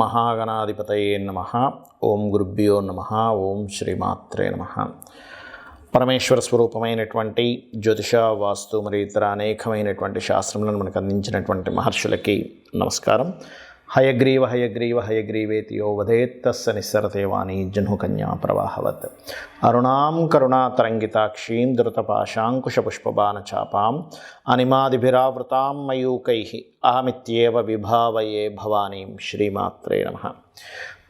మహాగణాధిపతయే నమః. ఓం గురుభ్యో నమః. ఓం శ్రీమాత్రే నమః. పరమేశ్వర స్వరూపమైనటువంటి జ్యోతిష, వాస్తు మరియు ఇతర అనేకమైనటువంటి శాస్త్రములను మనకు అందించినటువంటి మహర్షులకి నమస్కారం. హయగ్రీవ హయగ్రీవ హయగ్రీవేతి యో వదేత్తస్స నిస్సరతే వాణి జహ్నుకన్యా ప్రవాహవత్. అరుణాం కరుణాతరంగితాక్షీం ధృతపాశాంకుశపుష్పబాణచాపాం అనిమాదిభిరావృతాం మయూకైః అహమిత్యేవ విభావయే భవానీం. శ్రీమాత్రే నమః.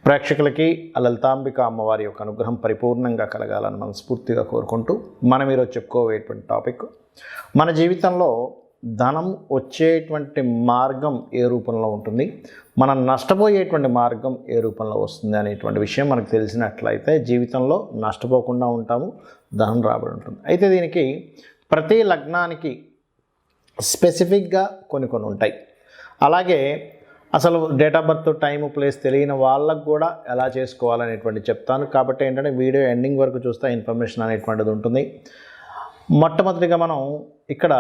ప్రేక్షకులకి లలితాంబిక అమ్మవారి యొక్క అనుగ్రహం పరిపూర్ణంగా కలగాలని మనస్ఫూర్తిగా కోరుకుంటూ మనం ఈరోజు చెప్పుకోవేటువంటి టాపిక్, మన జీవితంలో ధనం వచ్చేటువంటి మార్గం ఏ రూపంలో ఉంటుంది, మనం నష్టపోయేటువంటి మార్గం ఏ రూపంలో వస్తుంది అనేటువంటి విషయం మనకు తెలిసినట్లయితే జీవితంలో నష్టపోకుండా ఉంటాము, ధనం రాబడి ఉంటుంది. అయితే దీనికి ప్రతి లగ్నానికి స్పెసిఫిక్గా కొన్ని ఉంటాయి. అలాగే అసలు date of birth, time, place తెలియని వాళ్ళకు కూడా ఎలా చేసుకోవాలనేటువంటి చెప్తాను. కాబట్టి ఏంటంటే వీడియో ఎండింగ్ వరకు చూస్తే ఇన్ఫర్మేషన్ అనేటువంటిది ఉంటుంది. మొట్టమొదటిగా మనం ఇక్కడ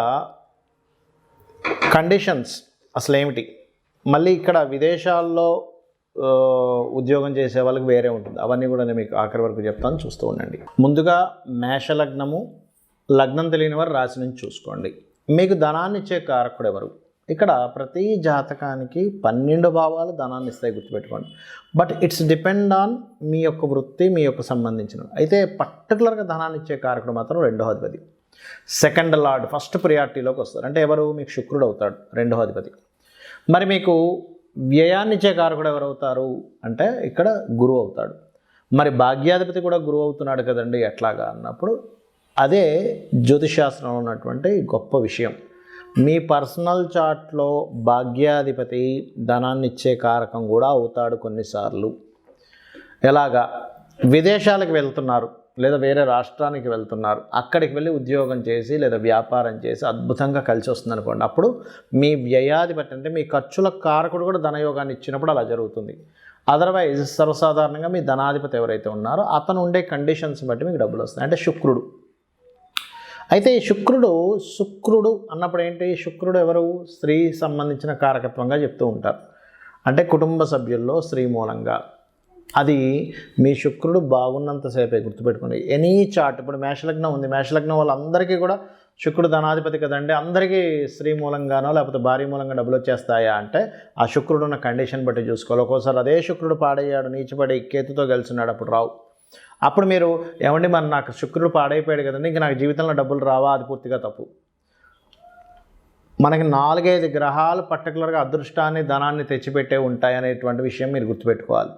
కండిషన్స్ అసలు ఏమిటి, మళ్ళీ ఇక్కడ విదేశాల్లో ఉద్యోగం చేసే వాళ్ళకి వేరే ఉంటుంది, అవన్నీ కూడా నేను మీకు ఆఖరి వరకు చెప్తాను, చూస్తూ ఉండండి. ముందుగా మేషలగ్నము, లగ్నం తెలియని వారు రాశి నుంచి చూసుకోండి. మీకు ధనాన్ని ఇచ్చే కారకుడు ఎవరు? ఇక్కడ ప్రతి జాతకానికి 12 భావాలు ధనాన్ని ఇస్తాయి, గుర్తుపెట్టుకోండి. But it's depend on me యొక్క వృత్తి, మీ యొక్క సంబంధించిన. అయితే పర్టికులర్గా ధనాన్ని ఇచ్చే కారకుడు మాత్రం 2వ అధిపతి, సెకండ్ లార్డ్, ఫస్ట్ ప్రియారిటీలోకి వస్తారు. అంటే ఎవరు? మీకు శుక్రుడు అవుతాడు 2వ అధిపతి. మరి మీకు వ్యయాన్ని ఇచ్చే కారకుడు ఎవరు అవుతారు అంటే ఇక్కడ గురువు అవుతాడు. మరి భాగ్యాధిపతి కూడా గురువు అవుతున్నాడు కదండి, ఎట్లాగా అన్నప్పుడు అదే జ్యోతిషాస్త్రంలో ఉన్నటువంటి గొప్ప విషయం. మీ పర్సనల్ చార్ట్లో భాగ్యాధిపతి ధనాన్ని ఇచ్చే కారకం కూడా అవుతాడు కొన్నిసార్లు. ఎలాగా? విదేశాలకు వెళ్తున్నారు లేదా వేరే రాష్ట్రానికి వెళ్తున్నారు, అక్కడికి వెళ్ళి ఉద్యోగం చేసి లేదా వ్యాపారం చేసి అద్భుతంగా కలిసి వస్తుంది అనుకోండి, అప్పుడు మీ వ్యయాధిపతి అంటే మీ ఖర్చుల కారకుడు కూడా ధనయోగాన్ని ఇచ్చినప్పుడు అలా జరుగుతుంది. అదర్వైజ్ సర్వసాధారణంగా మీ ధనాధిపతి ఎవరైతే ఉన్నారో అతను ఉండే కండిషన్స్ బట్టి మీకు డబ్బులు వస్తాయి. అంటే శుక్రుడు. అయితే ఈ శుక్రుడు అన్నప్పుడు ఏంటి? శుక్రుడు ఎవరు? స్త్రీ సంబంధించిన కారకత్వంగా చెప్తూ ఉంటారు. అంటే కుటుంబ సభ్యుల్లో స్త్రీ మూలంగా అది మీ శుక్రుడు బాగున్నంతసేపే, గుర్తుపెట్టుకోండి. ఎనీ చార్ట్, ఇప్పుడు మేషలగ్నం ఉంది, మేషలగ్నం వాళ్ళందరికీ కూడా శుక్రుడు ధనాధిపతి కదండి, అందరికీ స్త్రీ మూలంగానో లేకపోతే భార్య మూలంగా డబ్బులు వచ్చేస్తాయా అంటే ఆ శుక్రుడు ఉన్న కండిషన్ బట్టి చూసుకోవాలి. ఒక్కోసారి అదే శుక్రుడు పాడయ్యాడు, నీచిపడి కేతుతో గెలిచున్నాడు, అప్పుడు రావు. అప్పుడు మీరు ఏమండి మరి నాకు శుక్రుడు పాడైపోయాడు కదండి, ఇంక నాకు జీవితంలో డబ్బులు రావా? అది పూర్తిగా తప్పు. మనకి 4-5 గ్రహాలు పర్టికులర్గా అదృష్టాన్ని, ధనాన్ని తెచ్చిపెట్టే ఉంటాయి అనేటువంటి విషయం మీరు గుర్తుపెట్టుకోవాలి.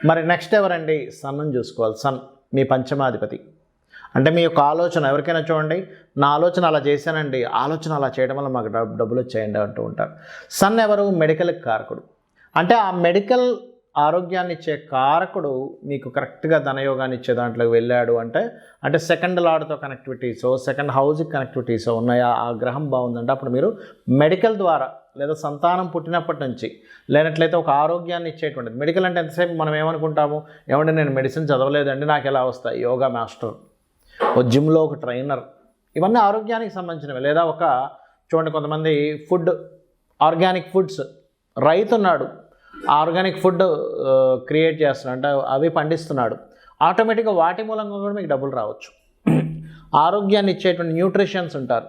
మరి నెక్స్ట్ ఎవరండి? సన్ను చూసుకోవాలి. సన్ మీ పంచమాధిపతి. అంటే మీ యొక్క ఆలోచన, ఎవరికైనా చూడండి, నా ఆలోచన అలా చేశానండి, ఆలోచన అలా చేయడం వల్ల మాకు డబ్బులు వచ్చాయండి అంటూ ఉంటారు. సన్ ఎవరు? మెడికల్కి కారకుడు. అంటే ఆ మెడికల్ ఆరోగ్యాన్ని ఇచ్చే కారకుడు మీకు కరెక్ట్గా ధనయోగాన్ని ఇచ్చే దాంట్లోకి వెళ్ళాడు అంటే సెకండ్ లార్డ్తో కనెక్టివిటీసో, సెకండ్ హౌస్కి కనెక్టివిటీసో ఉన్నాయా, ఆ గ్రహం బాగుందంటే అప్పుడు మీరు మెడికల్ ద్వారా లేదా సంతానం పుట్టినప్పటి నుంచి లేనట్లయితే ఒక ఆరోగ్యాన్ని ఇచ్చేటువంటిది. మెడికల్ అంటే ఎంతసేపు మనం ఏమనుకుంటాము, ఏమంటే నేను మెడిసిన్ చదవలేదండి, నాకు ఎలా వస్తాయి? యోగా మాస్టర్, ఒక జిమ్లో ఒక ట్రైనర్, ఇవన్నీ ఆరోగ్యానికి సంబంధించినవి. లేదా ఒక చూడండి, కొంతమంది ఫుడ్, ఆర్గానిక్ ఫుడ్స్, రైతు ఉన్నాడు, ఆర్గానిక్ ఫుడ్ క్రియేట్ చేస్తున్నాడు, అంటే అవి పండిస్తున్నాడు, ఆటోమేటిక్గా వాటి మూలంగా కూడా మీకు డబ్బులు రావచ్చు. ఆరోగ్యాన్ని ఇచ్చేటువంటి న్యూట్రిషన్స్ ఉంటారు.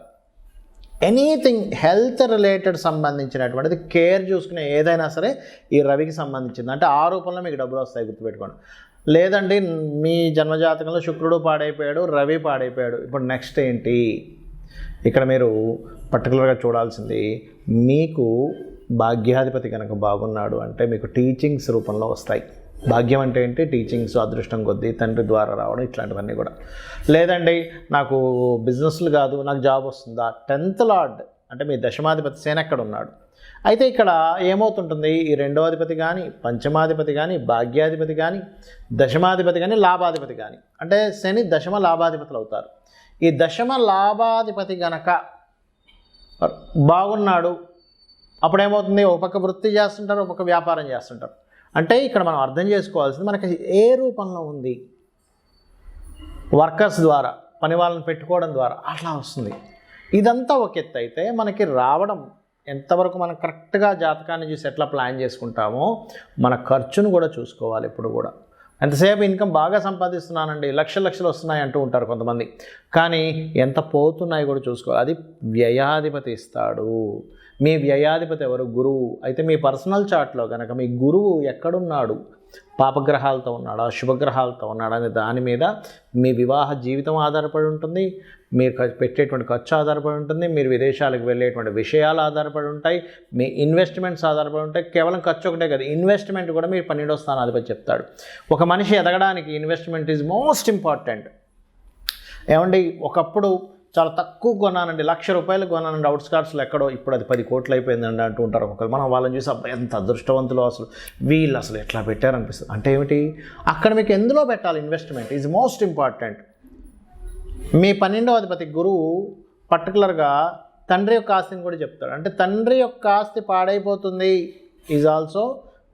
ఎనీథింగ్ హెల్త్ రిలేటెడ్ సంబంధించినటువంటిది కేర్ చూసుకునే ఏదైనా సరే ఈ రవికి సంబంధించింది. అంటే ఆ రూపంలో మీకు డబ్బులు వస్తాయి, గుర్తుపెట్టుకోండి. లేదండి మీ జన్మజాతకంలో శుక్రుడు పాడైపోయాడు, రవి పాడైపోయాడు, ఇప్పుడు నెక్స్ట్ ఏంటి? ఇక్కడ మీరు పర్టికులర్గా చూడాల్సింది, మీకు భాగ్యాధిపతి కనుక బాగున్నాడు అంటే మీకు టీచింగ్స్ రూపంలో వస్తాయి. భాగ్యం అంటే ఏంటి? టీచింగ్స్, అదృష్టం కొద్దీ తండ్రి ద్వారా రావడం, ఇట్లాంటివన్నీ కూడా. లేదండి నాకు బిజినెస్లు కాదు, నాకు జాబ్ వస్తుందా? 10th లార్డ్ అంటే మీ దశమాధిపతి శని ఎక్కడ ఉన్నాడు? అయితే ఇక్కడ ఏమవుతుంటుంది, ఈ 2వ అధిపతి కానీ, పంచమాధిపతి కానీ, భాగ్యాధిపతి కానీ, దశమాధిపతి కానీ, లాభాధిపతి కానీ, అంటే శని దశమ లాభాధిపతులు అవుతారు. ఈ దశమ లాభాధిపతి గనక బాగున్నాడు, అప్పుడు ఏమవుతుంది, ఒక పక్క వృత్తి చేస్తుంటారు, ఒక పక్క వ్యాపారం చేస్తుంటారు. అంటే ఇక్కడ మనం అర్థం చేసుకోవాల్సింది మనకి ఏ రూపంలో ఉంది, వర్కర్స్ ద్వారా, పని వాళ్ళని పెట్టుకోవడం ద్వారా అట్లా వస్తుంది. ఇదంతా ఒక ఎత్తు అయితే మనకి రావడం ఎంతవరకు మనం కరెక్ట్గా జాతకాన్ని చూసి ఎట్లా ప్లాన్ చేసుకుంటామో మన ఖర్చును కూడా చూసుకోవాలి. ఇప్పుడు కూడా ఎంతసేపు ఇన్కమ్ బాగా సంపాదిస్తున్నానండి, లక్షలు వస్తున్నాయి అంటూ ఉంటారు కొంతమంది, కానీ ఎంత పోతున్నాయి కూడా చూసుకోవాలి. అది వ్యయాధిపతి ఇస్తాడు. మీ వ్యయాధిపతి ఎవరు? గురువు. అయితే మీ పర్సనల్ చార్ట్లో కనుక మీ గురువు ఎక్కడున్నాడు, పాపగ్రహాలతో ఉన్నాడా, శుభగ్రహాలతో ఉన్నాడా అనే దాని మీద మీ వివాహ జీవితం ఆధారపడి ఉంటుంది, మీరు పెట్టేటువంటి ఖర్చు ఆధారపడి ఉంటుంది, మీరు విదేశాలకు వెళ్ళేటువంటి విషయాలు ఆధారపడి ఉంటాయి, మీ ఇన్వెస్ట్మెంట్స్ ఆధారపడి ఉంటాయి. కేవలం ఖర్చు ఒకటే కదా, ఇన్వెస్ట్మెంట్ కూడా మీరు 12వ స్థానాధిపతి చెప్తాడు. ఒక మనిషి ఎదగడానికి ఇన్వెస్ట్మెంట్ ఈజ్ మోస్ట్ ఇంపార్టెంట్. ఏమండి, ఒకప్పుడు చాలా తక్కువ కొన్నానండి, ₹1,00,000 కొన్నానండి అవుట్స్కర్ట్స్లో ఎక్కడో, ఇప్పుడు అది 10 కోట్లు అయిపోయిందండి అంటూ ఉంటారు ఒకరు. మనం వాళ్ళని చూసి అబ్బాయి ఎంత అదృష్టవంతులు, అసలు వీళ్ళు అసలు ఎట్లా పెట్టారనిపిస్తుంది. అంటే ఏమిటి, అక్కడ మీకు ఎందులో పెట్టాలి? Investment is most important. మీ 12వ అధిపతి గురువు పర్టికులర్గా తండ్రి యొక్క ఆస్తిని కూడా చెప్తాడు. అంటే తండ్రి యొక్క ఆస్తి పాడైపోతుంది ఈజ్ ఆల్సో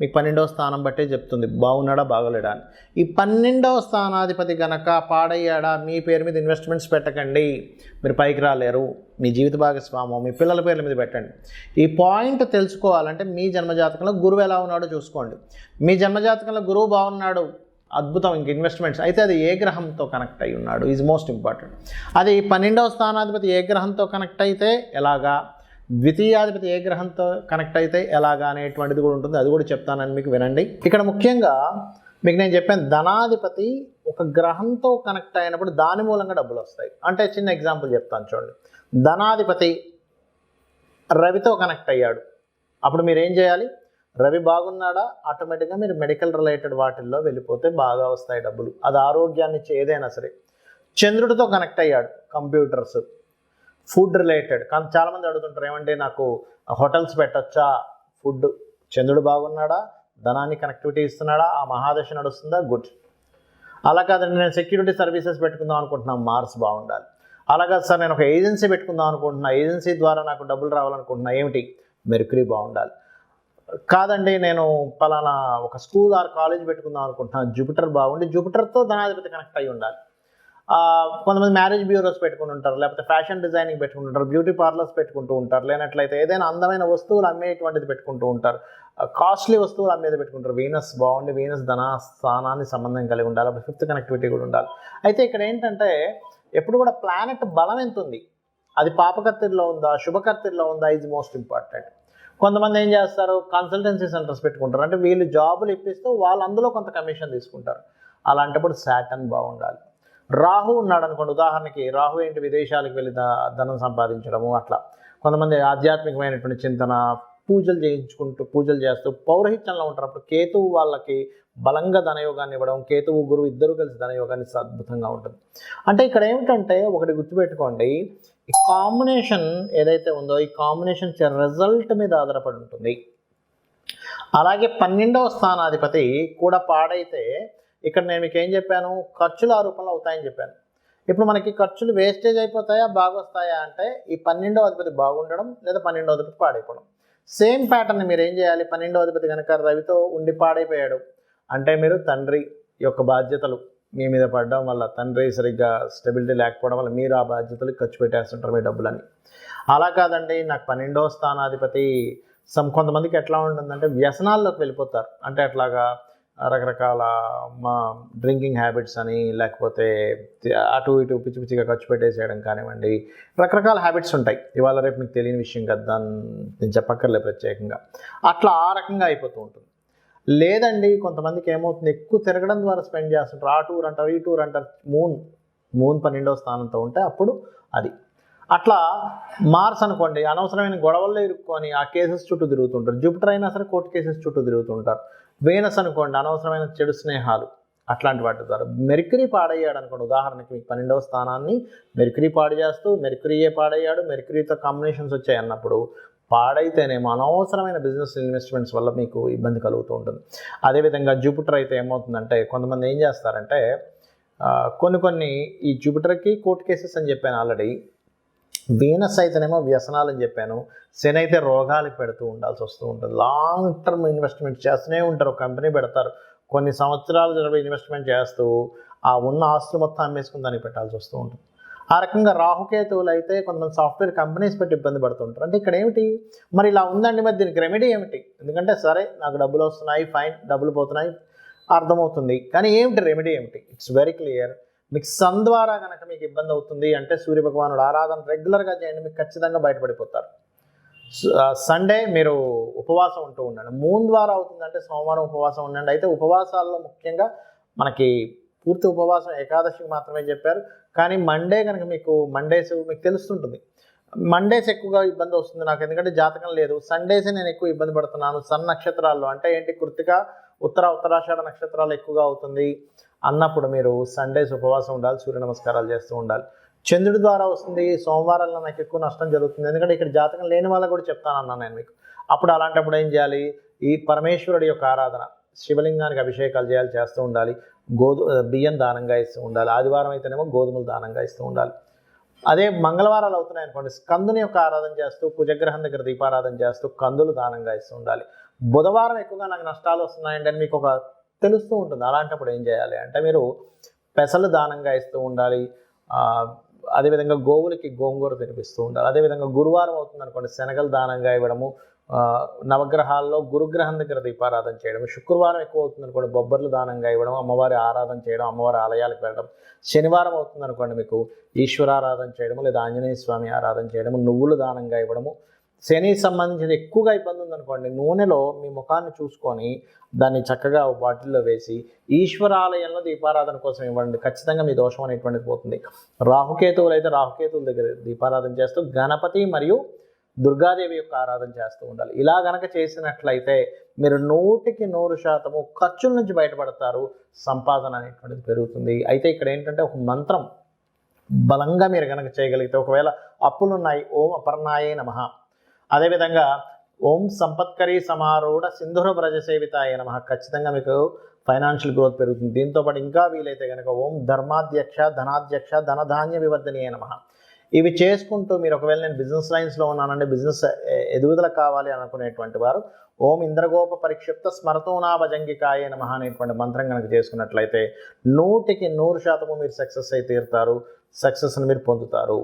మీకు 12వ స్థానం బట్టే చెప్తుంది, బాగున్నాడా బాగోలేడా అని. ఈ 12వ స్థానాధిపతి కనుక పాడయ్యాడా, మీ పేరు మీద ఇన్వెస్ట్మెంట్స్ పెట్టకండి, మీరు పైకి రాలేరు. మీ జీవిత భాగస్వామం మీ పిల్లల పేర్ల మీద పెట్టండి. ఈ పాయింట్ తెలుసుకోవాలంటే మీ జన్మజాతకంలో గురువు ఎలా ఉన్నాడో చూసుకోండి. మీ జన్మజాతకంలో గురువు బాగున్నాడు, అద్భుతం. ఇంక ఇన్వెస్ట్మెంట్స్ అయితే అది ఏ గ్రహంతో కనెక్ట్ అయి ఉన్నాడు ఈజ్ మోస్ట్ ఇంపార్టెంట్. అది 12వ స్థానాధిపతి ఏ గ్రహంతో కనెక్ట్ అయితే ఎలాగా, ద్వితీయాధిపతి ఏ గ్రహంతో కనెక్ట్ అయితే ఎలాగా అనేటువంటిది కూడా ఉంటుంది. అది కూడా చెప్తానని మీకు వినండి. ఇక్కడ ముఖ్యంగా మీకు నేను చెప్పాను, ధనాధిపతి ఒక గ్రహంతో కనెక్ట్ అయినప్పుడు దాని మూలంగా డబ్బులు వస్తాయి. అంటే చిన్న ఎగ్జాంపుల్ చెప్తాను చూడండి. ధనాధిపతి రవితో కనెక్ట్ అయ్యాడు, అప్పుడు మీరు ఏం చేయాలి? రవి బాగున్నాడా, ఆటోమేటిక్గా మీరు మెడికల్ రిలేటెడ్ వాటిల్లో వెళ్ళిపోతే బాగా వస్తాయి డబ్బులు. అది ఆరోగ్యాన్ని ఇచ్చే ఏదైనా సరే. చంద్రుడితో కనెక్ట్ అయ్యాడు, కంప్యూటర్స్, ఫుడ్ రిలేటెడ్. కానీ చాలామంది అడుగుతుంటారు, ఏమంటే నాకు హోటల్స్ పెట్టచ్చా, ఫుడ్. చంద్రుడు బాగున్నాడా, ధనాన్ని కనెక్టివిటీ ఇస్తున్నాడా, ఆ మహాదశ నడుస్తుందా, గుడ్. అలా కాదండి, నేను సెక్యూరిటీ సర్వీసెస్ పెట్టుకుందాం అనుకుంటున్నాను, మార్స్ బాగుండాలి. అలా కాదు సార్, నేను ఒక ఏజెన్సీ పెట్టుకుందాం అనుకుంటున్నా, ఏజెన్సీ ద్వారా నాకు డబ్బులు రావాలనుకుంటున్నా, ఏమిటి? మెర్క్యూరీ బాగుండాలి. కాదండి, నేను పలానా ఒక స్కూల్ ఆర్ కాలేజ్ పెట్టుకుందాం అనుకుంటున్నాను, జూపిటర్ బాగుండి, జూపిటర్తో ధనాధిపతి కనెక్ట్ అయ్యి ఉండాలి. కొంతమంది మ్యారేజ్ బ్యూరోస్ పెట్టుకుని ఉంటారు, లేకపోతే ఫ్యాషన్ డిజైనింగ్ పెట్టుకుంటుంటారు, బ్యూటీ పార్లర్స్ పెట్టుకుంటూ ఉంటారు, లేనట్లయితే ఏదైనా అందమైన వస్తువులు అమ్మేటువంటిది పెట్టుకుంటూ ఉంటారు, కాస్ట్లీ వస్తువులు అమ్మేది పెట్టుకుంటారు. వీనస్ బాగుండి, వీనస్ ధన స్థానాన్ని సంబంధం కలిగి ఉండాలి, అప్పుడు 5th కనెక్టివిటీ కూడా ఉండాలి. అయితే ఇక్కడ ఏంటంటే ఎప్పుడు కూడా ప్లానెట్ బలం ఎంత ఉంది, అది పాపకర్తెల్లో ఉందా, శుభకర్తెల్లో ఉందా ఈజ్ మోస్ట్ ఇంపార్టెంట్. కొంతమంది ఏం చేస్తారు, కన్సల్టెన్సీ సెంటర్స్ పెట్టుకుంటారు, అంటే వీళ్ళు జాబులు ఇప్పిస్తూ వాళ్ళు అందులో కొంత కమిషన్ తీసుకుంటారు. అలాంటప్పుడు శాటర్న్ బాగుండాలి. రాహు ఉన్నాడు అనుకోండి, ఉదాహరణకి రాహు ఏంటి, విదేశాలకు వెళ్ళి ధనం సంపాదించడము, అట్లా. కొంతమంది ఆధ్యాత్మికమైనటువంటి చింతన, పూజలు చేస్తూ పౌరహిత్యంలో ఉంటారు. అప్పుడు కేతువు వాళ్ళకి బలంగా ధనయోగాన్ని ఇవ్వడం, కేతువు గురువు ఇద్దరు కలిసి ధనయోగాన్ని అద్భుతంగా ఉంటుంది. అంటే ఇక్కడ ఏమిటంటే ఒకటి గుర్తుపెట్టుకోండి, ఈ కాంబినేషన్ ఏదైతే ఉందో ఈ కాంబినేషన్ రిజల్ట్ మీద ఆధారపడి ఉంటుంది. అలాగే 12వ స్థానాధిపతి కూడా పాడైతే ఇక్కడ నేను మీకు ఏం చెప్పాను, ఖర్చులు ఆ రూపంలో అవుతాయని చెప్పాను. ఇప్పుడు మనకి ఖర్చులు వేస్టేజ్ అయిపోతాయా, బాగొస్తాయా అంటే ఈ 12వ అధిపతి బాగుండడం లేదా 12వ అధిపతి పాడైపోవడం. సేమ్ ప్యాటర్న్ మీరు ఏం చేయాలి, 12వ అధిపతి కనుక రవితో ఉండి పాడైపోయాడు అంటే మీరు తండ్రి యొక్క బాధ్యతలు మీ మీద పడడం వల్ల, తండ్రి సరిగ్గా స్టెబిలిటీ లేకపోవడం వల్ల మీరు ఆ బాధ్యతలు ఖర్చు పెట్టేస్తుంటారు మీ డబ్బులని. అలా కాదండి, నాకు 12వ స్థానాధిపతి కొంతమందికి ఎట్లా ఉంటుందంటే వ్యసనాల్లోకి వెళ్ళిపోతారు. అంటే అట్లాగా రకరకాల డ్రింకింగ్ హ్యాబిట్స్ అని, లేకపోతే అటు ఇటు పిచ్చి పిచ్చిగా ఖర్చు పెట్టేసేయడం కానివ్వండి, రకరకాల హ్యాబిట్స్ ఉంటాయి. ఇవాళ రేపు మీకు తెలియని విషయం కదా, దాన్ని నేను చెప్పక్కర్లేదు ప్రత్యేకంగా. అట్లా ఆ రకంగా అయిపోతూ ఉంటుంది. లేదండి, కొంతమందికి ఏమవుతుంది, ఎక్కువ తిరగడం ద్వారా స్పెండ్ చేస్తుంటారు, ఆ టూర్ అంటారు, ఈ టూర్ అంటారు. మూన్ 12వ స్థానంతో ఉంటే అప్పుడు అది అట్లా. మార్స్ అనుకోండి, అనవసరమైన గొడవల్లో ఇరుక్కొని ఆ కేసెస్ చుట్టూ తిరుగుతుంటారు. జూపిటర్ అయినా సరే కోర్టు కేసెస్ చుట్టూ తిరుగుతుంటారు. వీనస్ అనుకోండి, అనవసరమైన చెడు స్నేహాలు, అట్లాంటి వాటి ద్వారా. మెర్క్యూరీ పాడయ్యాడు అనుకోండి, ఉదాహరణకి మీకు 12వ స్థానాన్ని మెర్క్యూరీ పాడు చేస్తూ, మెర్క్యూరీయే పాడయ్యాడు, మెర్క్యూరీతో కాంబినేషన్స్ వచ్చాయి అన్నప్పుడు పాడైతేనేమో అనవసరమైన బిజినెస్ ఇన్వెస్ట్మెంట్స్ వల్ల మీకు ఇబ్బంది కలుగుతూ ఉంటుంది. అదేవిధంగా జూపిటర్ అయితే ఏమవుతుందంటే, కొంతమంది ఏం చేస్తారంటే కొన్ని ఈ జూపిటర్కి కోర్టు కేసెస్ అని చెప్పాను ఆల్రెడీ, వీనస్ అయితేనేమో వ్యసనాలు అని చెప్పాను, శని అయితే రోగాలకు పెడుతూ ఉండాల్సి వస్తూ ఉంటుంది. లాంగ్ టర్మ్ ఇన్వెస్ట్మెంట్ చేస్తూనే ఉంటారు, ఒక కంపెనీ పెడతారు, కొన్ని సంవత్సరాలు ఇన్వెస్ట్మెంట్ చేస్తూ ఆ ఉన్న ఆస్తులు మొత్తం అమ్మేసుకుని దానికి పెట్టాల్సి వస్తూ ఉంటుంది. ఆ రకంగా రాహుకేతువులు అయితే కొంతమంది సాఫ్ట్వేర్ కంపెనీస్ పెట్టి ఇబ్బంది పడుతుంటారు. అంటే ఇక్కడ ఏమిటి మరి ఇలా ఉందండి, మరి దీనికి రెమెడీ ఏమిటి? ఎందుకంటే సరే నాకు డబ్బులు వస్తున్నాయి, ఫైన్, డబ్బులు పోతున్నాయి, అర్థమవుతుంది, కానీ ఏమిటి రెమెడీ ఏమిటి? It's very clear. మీకు సన్ ద్వారా కనుక మీకు ఇబ్బంది అవుతుంది అంటే సూర్య భగవానుడు ఆరాధన రెగ్యులర్గా చేయండి, మీకు ఖచ్చితంగా బయటపడిపోతారు. సండే మీరు ఉపవాసం ఉంటూ ఉండండి. మూన్ ద్వారా అవుతుందంటే సోమవారం ఉపవాసం ఉండండి. అయితే ఉపవాసాల్లో ముఖ్యంగా మనకి పూర్తి ఉపవాసం ఏకాదశికి మాత్రమే చెప్పారు, కానీ మండే కనుక మీకు మండేస్ మీకు తెలుస్తుంటుంది. మండేస్ ఎక్కువగా ఇబ్బంది వస్తుంది నాకు, ఎందుకంటే జాతకం లేదు. సండేసే నేను ఎక్కువ ఇబ్బంది పడుతున్నాను. సన్ నక్షత్రాల్లో అంటే ఏంటి, కృత్తిక, ఉత్తరాషాఢ నక్షత్రాలు ఎక్కువగా అవుతుంది అన్నప్పుడు మీరు సండేస్ ఉపవాసం ఉండాలి, సూర్య నమస్కారాలు చేస్తూ ఉండాలి. చంద్రుడి ద్వారా వస్తుంది, సోమవారాల్లో నాకు ఎక్కువ నష్టం జరుగుతుంది, ఎందుకంటే ఇక్కడ జాతకం లేని వాళ్ళకు కూడా చెప్తానన్నాను నేను మీకు. అప్పుడు అలాంటప్పుడు ఏం చేయాలి, ఈ పరమేశ్వరుడి యొక్క ఆరాధన, శివలింగానికి అభిషేకాలు చేయాలి, చేస్తూ ఉండాలి. బియ్యం దానంగా ఇస్తూ ఉండాలి. ఆదివారం అయితేనేమో గోధుమలు దానంగా ఇస్తూ ఉండాలి. అదే మంగళవారాలు అవుతున్నాయి అనుకోండి, స్కందుని యొక్క ఆరాధన చేస్తూ, కుజగ్రహం దగ్గర దీపారాధన చేస్తూ కందులు దానంగా ఇస్తూ ఉండాలి. బుధవారం ఎక్కువగా నాకు నష్టాలు వస్తున్నాయండి అని మీకు ఒక తెలుస్తూ ఉంటుంది. అలాంటప్పుడు ఏం చేయాలి అంటే మీరు పెసలు దానంగా ఇస్తూ ఉండాలి. అదేవిధంగా గోవులకి గోంగూర తినిపిస్తూ ఉండాలి. అదేవిధంగా గురువారం అవుతుంది అనుకోండి, శనగలు దానంగా ఇవ్వడము. నవగ్రహాల్లో గురుగ్రహం దగ్గర దీపారాధన చేయడం. శుక్రవారం ఎక్కువ అవుతుంది అనుకోండి, బొబ్బర్లు దానంగా ఇవ్వడం, అమ్మవారి ఆరాధన చేయడం, అమ్మవారి ఆలయాలకు వెళ్ళడం. శనివారం అవుతుంది అనుకోండి మీకు ఈశ్వరారాధన చేయడము, లేదా ఆంజనేయ స్వామి ఆరాధన చేయడము, నువ్వులు దానంగా ఇవ్వడము. శనికి సంబంధించిన ఎక్కువగా ఇబ్బంది ఉందనుకోండి, నూనెలో మీ ముఖాన్ని చూసుకొని దాన్ని చక్కగా బాటిల్లో వేసి ఈశ్వరాలయంలో దీపారాధన కోసం ఇవ్వండి. ఖచ్చితంగా మీ దోషం అనేటువంటిది పోతుంది. రాహుకేతువులు అయితే రాహుకేతువుల దగ్గర దీపారాధన చేస్తూ గణపతి మరియు దుర్గాదేవి యొక్క ఆరాధన చేస్తూ ఉండాలి. ఇలా గనక చేసినట్లయితే మీరు 100% ఖర్చుల నుంచి బయటపడతారు, సంపాదన అనేటువంటిది పెరుగుతుంది. అయితే ఇక్కడ ఏంటంటే ఒక మంత్రం బలంగా మీరు కనుక చేయగలిగితే, ఒకవేళ అప్పులున్నాయి, ఓం అపర్ణాయే నమః, అదేవిధంగా ఓం సంపత్కరీ సమారూఢ సింధుర వ్రజ సేవితాయ నమః, ఖచ్చితంగా మీకు ఫైనాన్షియల్ గ్రోత్ పెరుగుతుంది. దీంతోపాటు ఇంకా వీలైతే కనుక ఓం ధర్మాధ్యక్ష ధనాధ్యక్ష ధనధాన్య వివర్ధనీయ నమః, ఇవి చేసుకుంటూ మీరు ఒకవేళ నేను బిజినెస్ లైన్స్లో ఉన్నానంటే, బిజినెస్ ఎదుగుదల కావాలి అనుకునేటువంటి వారు ఓం ఇంద్రగోప పరిక్షిప్త స్మరతోనా భజంగికాయ నమః అనేటువంటి మంత్రం కనుక చేసుకున్నట్లయితే 100% మీరు సక్సెస్ అయి తీరుతారు, సక్సెస్ని మీరు పొందుతారు.